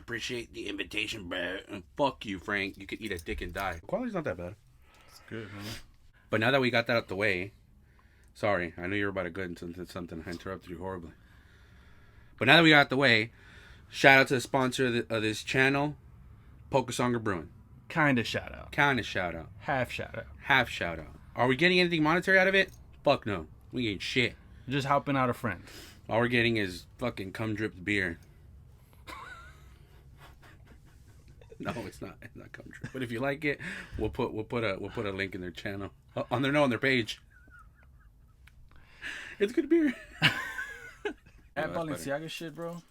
appreciate the invitation, bro. And fuck you, Frank. You could eat a dick and die. Quality's not that bad. It's good, man. But now that we got that out the way, sorry, I know you were about to go into something. I interrupted you horribly. But now that we got out the way, shout out to the sponsor of this channel, Pokesonger Brewing. Kind of shout out. Half shout out. Are we getting anything monetary out of it? Fuck no. We ain't shit. Just helping out a friend. All we're getting is fucking cum dripped beer. No, it's not. It's not cum drip. But if you like it, we'll put a link in their channel on their page. It's good beer. That Balenciaga shit, bro.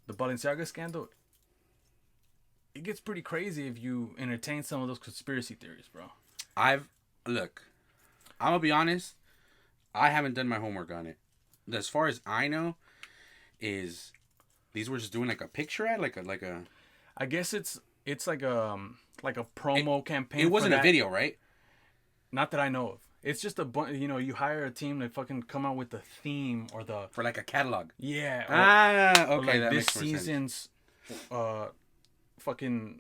The Balenciaga scandal. It gets pretty crazy if you entertain some of those conspiracy theories, bro. I'm gonna be honest. I haven't done my homework on it. As far as I know, is these were just doing like a picture ad, like a. I guess it's like a promo campaign. It wasn't a video, right? Not that I know of. It's just you hire a team to fucking come out with the theme or the for like a catalog. Yeah. Okay. Or like that this makes more season's fucking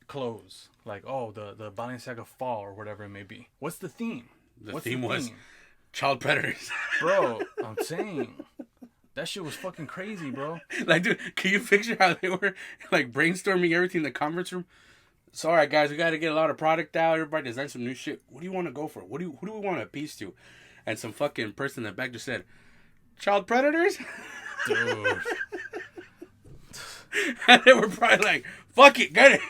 clothes. Like the Balenciaga fall or whatever it may be. What's the theme? What's the theme was child predators. Bro, I'm saying. That shit was fucking crazy, bro. Like, dude, can you picture how they were, like, brainstorming everything in the conference room? Sorry, guys, we got to get a lot of product out. Everybody design some new shit. What do you want to go for? Who do we want to appease to? And some fucking person in the back just said, child predators? Dude. And they were probably like, fuck it, get it.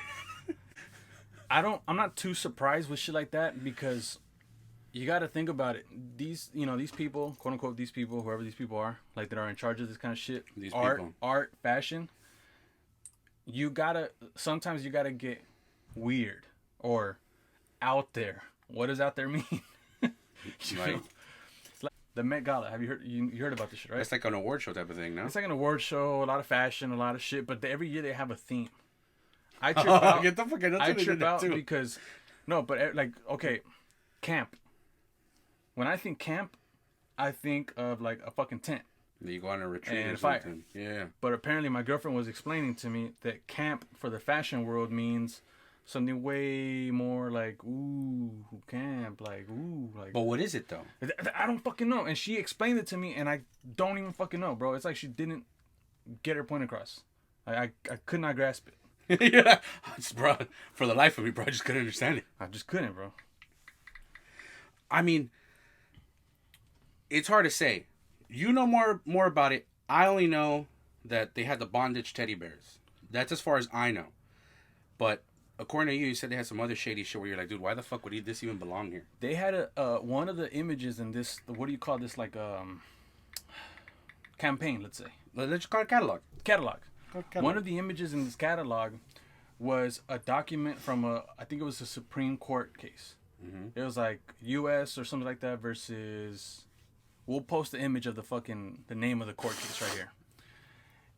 I'm not too surprised with shit like that because you got to think about it. These people, quote unquote, these people, whoever these people are, like that are in charge of this kind of shit, art, fashion. Sometimes you gotta get weird or out there. What does out there mean? Like the Met Gala. Have you heard? You heard about this shit, right? It's like an award show type of thing, no? It's like an award show, a lot of fashion, a lot of shit. But every year they have a theme. I trip out. Get the fuck out. I trip out because okay, camp. When I think camp, I think of like a fucking tent. You go on a retreat and or fire. something. Yeah. But apparently my girlfriend was explaining to me that camp for the fashion world means something way more like, ooh, camp, like, ooh. Like. But what is it, though? I don't fucking know. And she explained it to me, and I don't even fucking know, bro. It's like she didn't get her point across. I could not grasp it. Yeah. Bro, for the life of me, bro, I just couldn't understand it. I just couldn't, bro. I mean, it's hard to say. You know more about it. I only know that they had the bondage teddy bears. That's as far as I know. But according to you, you said they had some other shady shit where you're like, dude, why the fuck would this even belong here? They had one of the images in this. What do you call this? Like campaign, let's say. Let's just call it catalog. Catalog. One of the images in this catalog was a document from I think it was a Supreme Court case. Mm-hmm. It was like U.S. or something like that versus. We'll post the image of the name of the court case right here.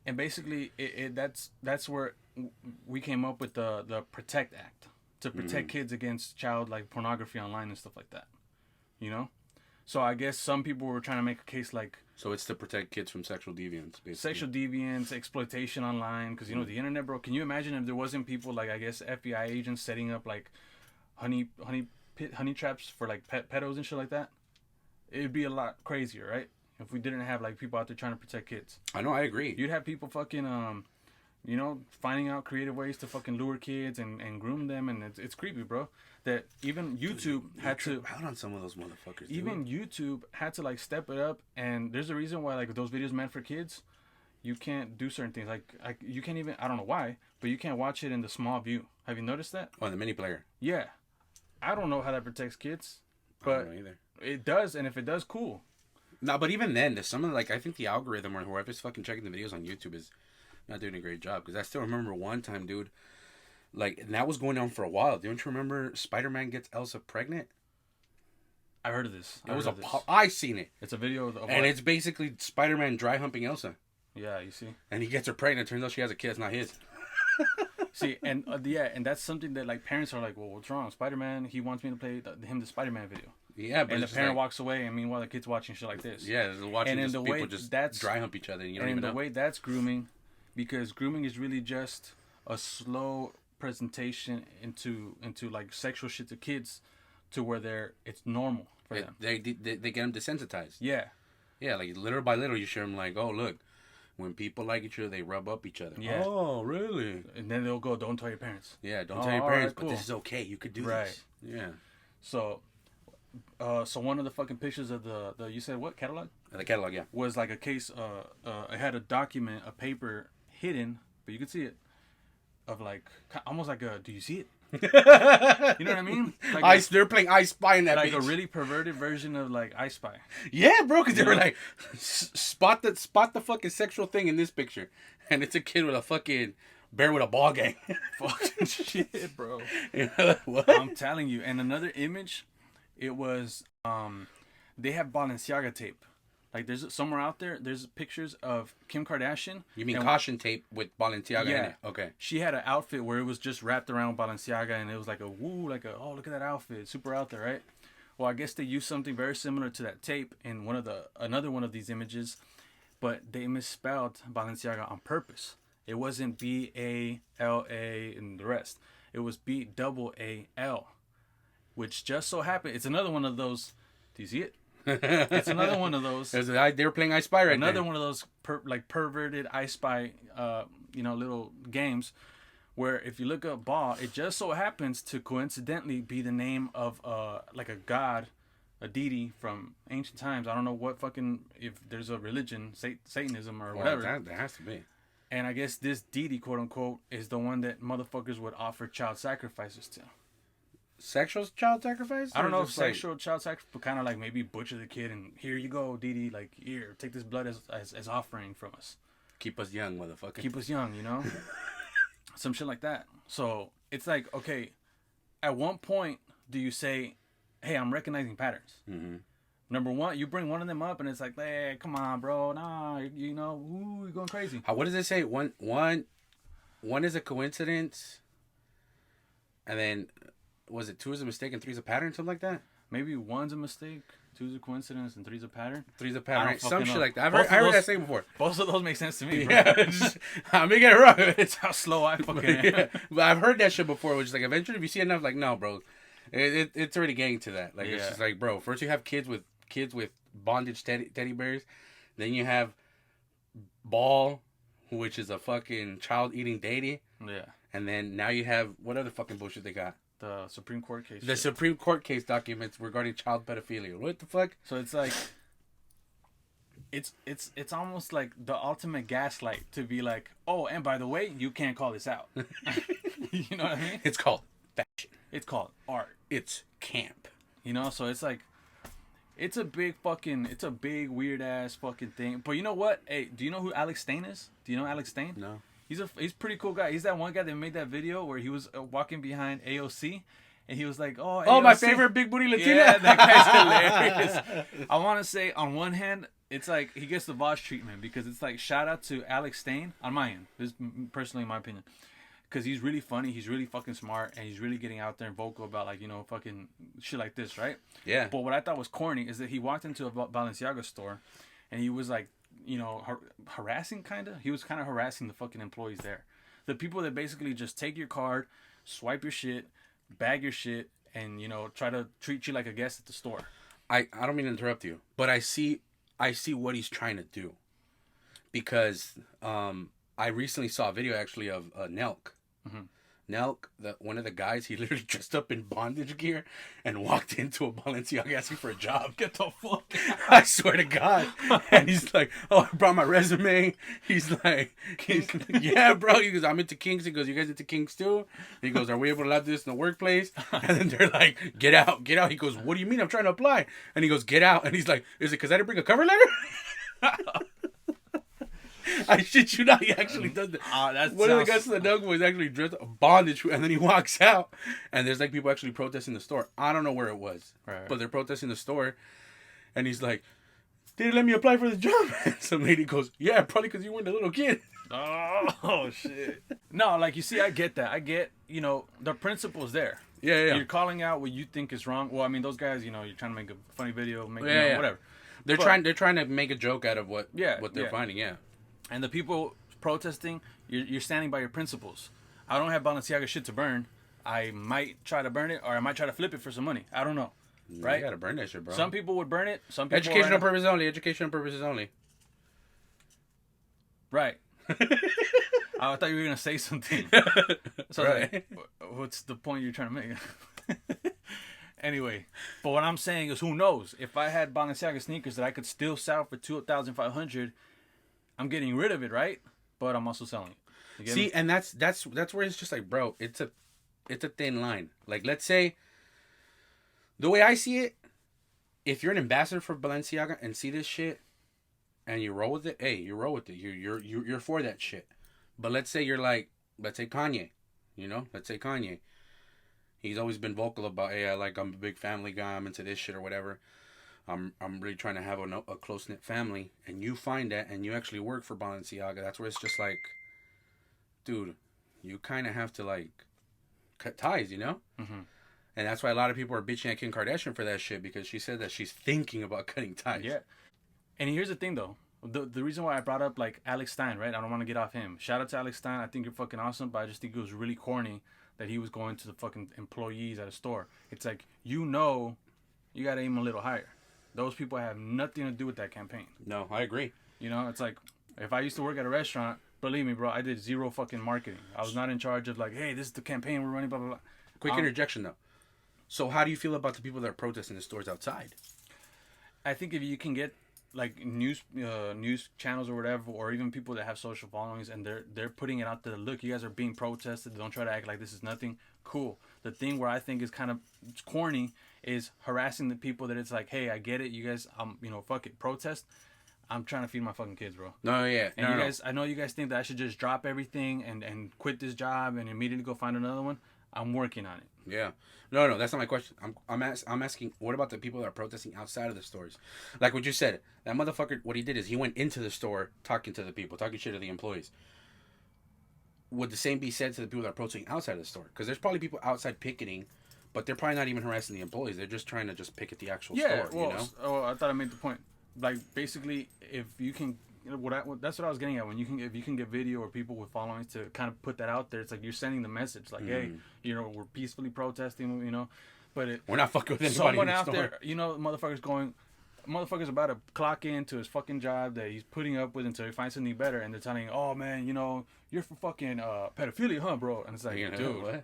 And basically, that's where we came up with the Protect Act to protect kids against child like pornography online and stuff like that. You know, so I guess some people were trying to make a case like. So it's to protect kids from sexual deviance, basically. Sexual deviance, exploitation online, because the internet, bro. Can you imagine if there wasn't people like I guess FBI agents setting up like honey traps for like pedos and shit like that? It'd be a lot crazier, right? If we didn't have like people out there trying to protect kids. I know, I agree. You'd have people fucking finding out creative ways to fucking lure kids and groom them, and it's creepy, bro. That even YouTube had to out on some of those motherfuckers. Even YouTube had to like step it up, and there's a reason why like those videos meant for kids, you can't do certain things. Like you can't even, I don't know why, but you can't watch it in the small view. Have you noticed that? Oh, the mini player. Yeah, I don't know how that protects kids, but I don't know either. It does, and if it does, cool. No, but even then, there's some of I think the algorithm or whoever's fucking checking the videos on YouTube is not doing a great job. Because I still remember one time, dude, like, and that was going on for a while. Don't you remember Spider-Man gets Elsa pregnant? I heard of this. I seen it. It's a video of and it's basically Spider-Man dry humping Elsa. Yeah, you see. And he gets her pregnant. Turns out she has a kid. It's not his. See, and and that's something that like parents are like, well, what's wrong? Spider-Man, he wants me to play the Spider-Man video. Yeah, but and the parent walks away, and meanwhile the kid's watching shit like this. Yeah, they're watching people just dry hump each other, and you don't even know. And the way that's grooming, because grooming is really just a slow presentation into like sexual shit to kids, to where it's normal for them. They get them desensitized. Yeah. Yeah, like little by little, you show them like, oh look, when people like each other, they rub up each other. Yeah. Oh, really? And then they'll go, don't tell your parents. Yeah, don't tell your parents, right, cool. but this is okay. You could do this. Yeah. So one of the fucking pictures of the you said what catalog? The catalog, yeah. Was like a case. It had a document, a paper hidden, but you could see it, of like almost like a. Do you see it? You know what I mean? Like they're playing I Spy in that. Like bitch. a really perverted version of like I Spy. Yeah, bro, because they were like, spot the fucking sexual thing in this picture, and it's a kid with a fucking bear with a ball gang. Fucking shit, bro. What? I'm telling you. And another image, it was they have Balenciaga tape. Like there's somewhere out there's pictures of Kim Kardashian. You mean caution tape with Balenciaga in it? Okay. She had an outfit where it was just wrapped around Balenciaga, and it was like oh, look at that outfit, super out there, right? Well, I guess they used something very similar to that tape in another one of these images, but they misspelled Balenciaga on purpose. It wasn't B-A-L-A and the rest. It was B-double-A-L, which just so happened. It's another one of those. Do you see it? It's another one of those. They're playing I Spy right now. Another one of those perverted I Spy, little games, where if you look up Ba, it just so happens to coincidentally be the name of like a god, a deity from ancient times. I don't know if there's a religion, Satanism or whatever. There has to be. And I guess this deity, quote unquote, is the one that motherfuckers would offer child sacrifices to. Sexual child sacrifice? I don't know if sexual child sacrifice, but kind of like maybe butcher the kid and here you go, Didi. Like, here, take this blood as offering from us. Keep us young, motherfucker. Keep us young, some shit like that. So it's like, okay, at one point do you say, hey, I'm recognizing patterns? Mm-hmm. Number one, you bring one of them up and it's like, hey, come on, bro, nah, you're going crazy. What does it say? One is a coincidence, and then was it 2 is a mistake and 3 is a pattern, something like that? Maybe 1's a mistake, 2's a coincidence, and 3's a pattern. 3's a pattern, right? Some shit like that. I heard that saying before. Both of those make sense to me, bro. Yeah, I may get it wrong. It's how slow I fucking am. Yeah. But I've heard that shit before, which is like eventually if you see enough, like, no, bro, it's already getting to that. Like, it's just like, bro, first you have kids with bondage teddy bears, then you have Ball, which is a fucking child eating deity. Yeah. And then now you have what other fucking bullshit they got? The Supreme Court case. The Supreme Court case documents regarding child pedophilia. What the fuck? So it's like, it's almost like the ultimate gaslight to be like, oh, and by the way, you can't call this out. You know what I mean? It's called fashion. It's called art. It's camp. So it's like, it's a big weird ass fucking thing. But you know what? Hey, do you know who Alex Stain is? Do you know Alex Stain? No. He's a pretty cool guy. He's that one guy that made that video where he was walking behind AOC, and he was like, "Oh, AOC. My favorite big booty Latina." Yeah, that guy's hilarious. I want to say, on one hand, it's like he gets the Vosh treatment because it's like shout out to Alex Stain on my end. This is personally my opinion, because he's really funny, he's really fucking smart, and he's really getting out there and vocal about like fucking shit like this, right? Yeah. But what I thought was corny is that he walked into a Balenciaga store, and he was like, harassing kind of. He was kind of harassing the fucking employees there. The people that basically just take your card, swipe your shit, bag your shit, and, try to treat you like a guest at the store. I don't mean to interrupt you, but I see what he's trying to do. Because I recently saw a video actually of Nelk. Mm-hmm. Nelk, one of the guys, he literally dressed up in bondage gear and walked into a Balenciaga asking for a job. Get the fuck out. I swear to God. And he's like, oh, I brought my resume. He's like, yeah, bro. He goes, I'm into kinks. He goes, you guys into kinks too? He goes, are we able to allow this in the workplace? And then they're like, get out, get out. He goes, what do you mean? I'm trying to apply. And he goes, get out. And he's like, is it because I didn't bring a cover letter? I shit you not, he actually does that. One of the guys from the Dug Boys actually dressed a bondage, and then he walks out, and there's like people actually protesting the store. I don't know where it was, right. But they're protesting the store, and he's like, "They didn't let me apply for the job." And some lady goes, "Yeah, probably because you weren't a little kid." Oh shit! No, like you see, I get that. I get, the principle's there. Yeah. You're calling out what you think is wrong. Well, I mean, those guys, you're trying to make a funny video, whatever. They're trying to make a joke out of what they're finding. Yeah. And the people protesting, you're standing by your principles. I don't have Balenciaga shit to burn. I might try to burn it, or I might try to flip it for some money. I don't know. Right? You gotta burn that shit, bro. Some people would burn it. Some people educational purposes only. Educational purposes only. Right. I thought you were gonna say something. So right. Like, what's the point you're trying to make? Anyway, but what I'm saying is, who knows? If I had Balenciaga sneakers that I could still sell for $2,500, I'm getting rid of it, right? But I'm also selling it. See, and that's where it's just like, bro, it's a thin line. Like, let's say, the way I see it, if you're an ambassador for Balenciaga and see this shit, and you roll with it, hey, you roll with it. You're for that shit. But let's say you're like, let's say Kanye, let's say Kanye. He's always been vocal about, hey, I'm a big family guy. I'm into this shit or whatever. I'm really trying to have a close knit family, and you find that, and you actually work for Balenciaga. That's where it's just like, dude, you kind of have to like cut ties, Mm-hmm. And that's why a lot of people are bitching at Kim Kardashian for that shit, because she said that she's thinking about cutting ties. Yeah. And here's the thing, though. The reason why I brought up, like, Alex Stein, right? I don't want to get off him. Shout out to Alex Stein. I think you're fucking awesome, but I just think it was really corny that he was going to the fucking employees at a store. It's like, you got to aim a little higher. Those people have nothing to do with that campaign. No, I agree. It's like, if I used to work at a restaurant, believe me, bro, I did zero fucking marketing. I was not in charge of, like, hey, this is the campaign we're running, blah, blah, blah. Quick interjection, though. So how do you feel about the people that are protesting the stores outside? I think if you can get like news channels or whatever, or even people that have social followings, and they're putting it out there, look, you guys are being protested, don't try to act like this is nothing, cool. The thing where I think is kind of corny is harassing the people that it's like, hey, I get it, you guys, fuck it, protest. I'm trying to feed my fucking kids, bro. No, yeah. And you guys, I know you guys think that I should just drop everything and quit this job and immediately go find another one. I'm working on it. Yeah. No, that's not my question. I'm asking, what about the people that are protesting outside of the stores? Like what you said, that motherfucker, what he did is he went into the store talking to the people, talking shit to the employees. Would the same be said to the people that are protesting outside of the store? Because there's probably people outside picketing, but they're probably not even harassing the employees. They're just trying to just picket the actual store, I thought I made the point. Like, basically, if you can... that's what I was getting at. If you can get video or people with followings to kind of put that out there, it's like you're sending the message, like, hey, we're peacefully protesting, but we're not fucking with anybody. Someone out there, motherfucker's about to clock into his fucking job that he's putting up with until he finds something better, and they're telling him, oh man, you're for fucking pedophilia, huh, bro? And it's like, dude, what?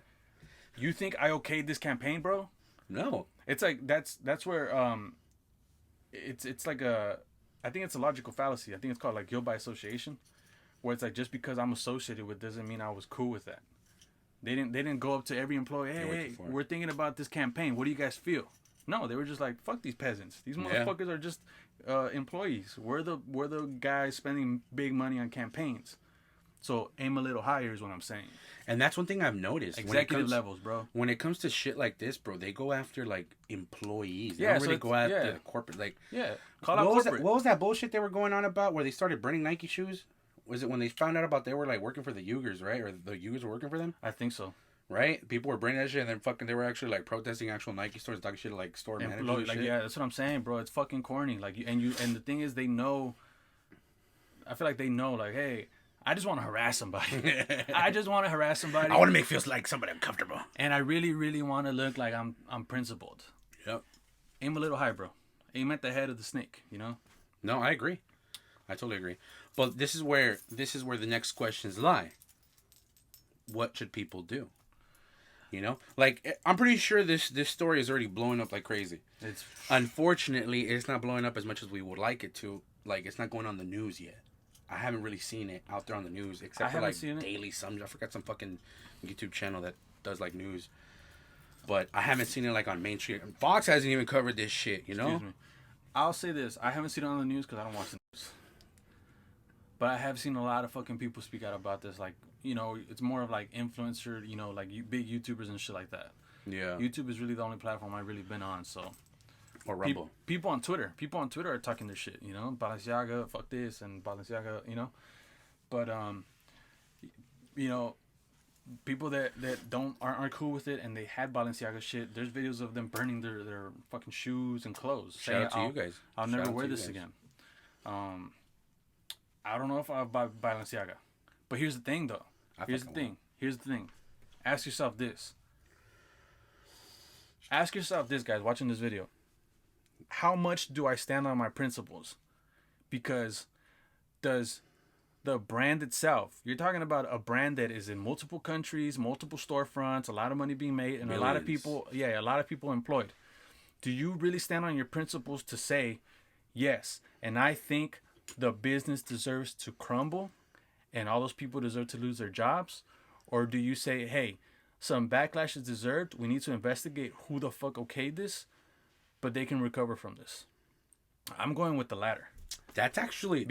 You think I okayed this campaign, bro? No. It's like that's where it's like I think it's a logical fallacy. I think it's called like guilt by association, where it's like, just because I'm associated with doesn't mean I was cool with that. They didn't go up to every employee, hey, we're thinking about this campaign. What do you guys feel? No, they were just like, fuck these peasants. These motherfuckers are just employees. We're the guys spending big money on campaigns. So aim a little higher is what I'm saying. And that's one thing I've noticed. Executive levels, bro. When it comes to shit like this, bro, they go after like employees. They don't really go after the corporate. Like, call out corporate. What was that bullshit they were going on about where they started burning Nike shoes? Was it when they found out about they were like working for the Uyghurs, right? Or the Uyghurs were working for them? I think so. Right? People were burning that shit, and then fucking they were actually like protesting actual Nike stores, talking shit like store managers. Like, yeah, that's what I'm saying, bro. It's fucking corny. Like, and the thing is, they know. I feel like they know, like, hey, I just want to harass somebody. I want to make feel like somebody uncomfortable. And I really, really want to look like I'm principled. Yep. Aim a little high, bro. Aim at the head of the snake, No, I agree. I totally agree. But this is where the next questions lie. What should people do? Like, I'm pretty sure this story is already blowing up like crazy. Unfortunately, it's not blowing up as much as we would like it to. Like, it's not going on the news yet. I haven't really seen it out there on the news, except for like Daily Some. I forgot some fucking YouTube channel that does like news. But I haven't seen it like on Main Street. Fox hasn't even covered this shit, Excuse me. I'll say this. I haven't seen it on the news because I don't watch the news. But I have seen a lot of fucking people speak out about this. Like, it's more of like influencer, like big YouTubers and shit like that. Yeah. YouTube is really the only platform I've really been on, so. Or Rumble. People on Twitter are talking their shit, Balenciaga, fuck this, and Balenciaga, But, people that aren't cool with it and they had Balenciaga shit, there's videos of them burning their fucking shoes and clothes. Shout out to you guys. I'll never wear this again. I don't know if I'll buy Balenciaga. But here's the thing, though. Here's the thing. Ask yourself this. Ask yourself this, guys, watching this video. How much do I stand on my principles? Because does the brand itself, you're talking about a brand that is in multiple countries, multiple storefronts, a lot of money being made, and Millions. a lot of people employed. Do you really stand on your principles to say, yes, and I think the business deserves to crumble and all those people deserve to lose their jobs? Or do you say, hey, some backlash is deserved, we need to investigate who the fuck okayed this, but they can recover from this? I'm going with the latter. That's actually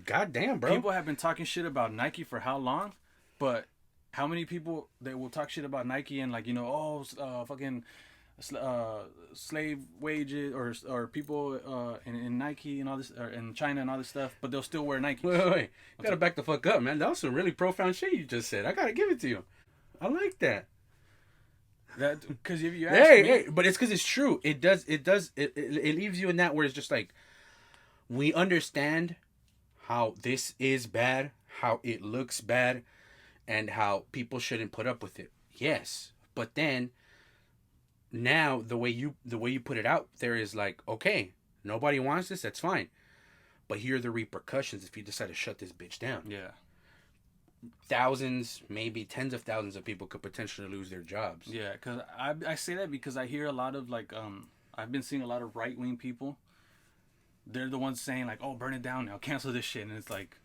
goddamn, bro. People have been talking shit about Nike for how long? But how many people that will talk shit about Nike and like, you know, fucking slave wages or people in Nike and all this, or in China and all this stuff, but they'll still wear Nike. Wait. You gotta back the fuck up, man. That was some really profound shit you just said. I gotta give it to you. I like that. That because if you ask me, but it's because it's true. It leaves you in that where it's just like, we understand how this is bad, how it looks bad, and how people shouldn't put up with it. Yes, but then now the way you put it out there is like, okay, nobody wants this, that's fine, but here are the repercussions if you decide to shut this bitch down. Yeah, thousands, maybe tens of thousands of people could potentially lose their jobs. Yeah, because I say that because I hear a lot of like I've been seeing a lot of right-wing people. They're the ones saying like, oh, burn it down now, cancel this shit. And it's like,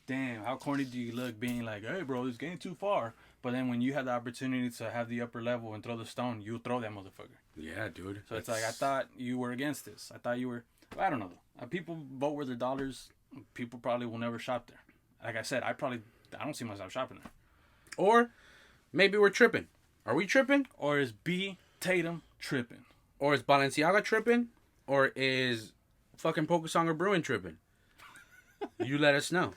damn, how corny do you look being like, hey, bro, it's getting too far. But then when you have the opportunity to have the upper level and throw the stone, you throw that motherfucker. Yeah, dude. So it's like, I thought you were against this. I thought you were, well, I don't know. People vote with their dollars. People probably will never shop there. Like I said, I don't see myself shopping there. Or maybe we're tripping. Are we tripping? Or is B. Tatum tripping? Or is Balenciaga tripping? Or is fucking Pokesonger Brewing tripping? You let us know.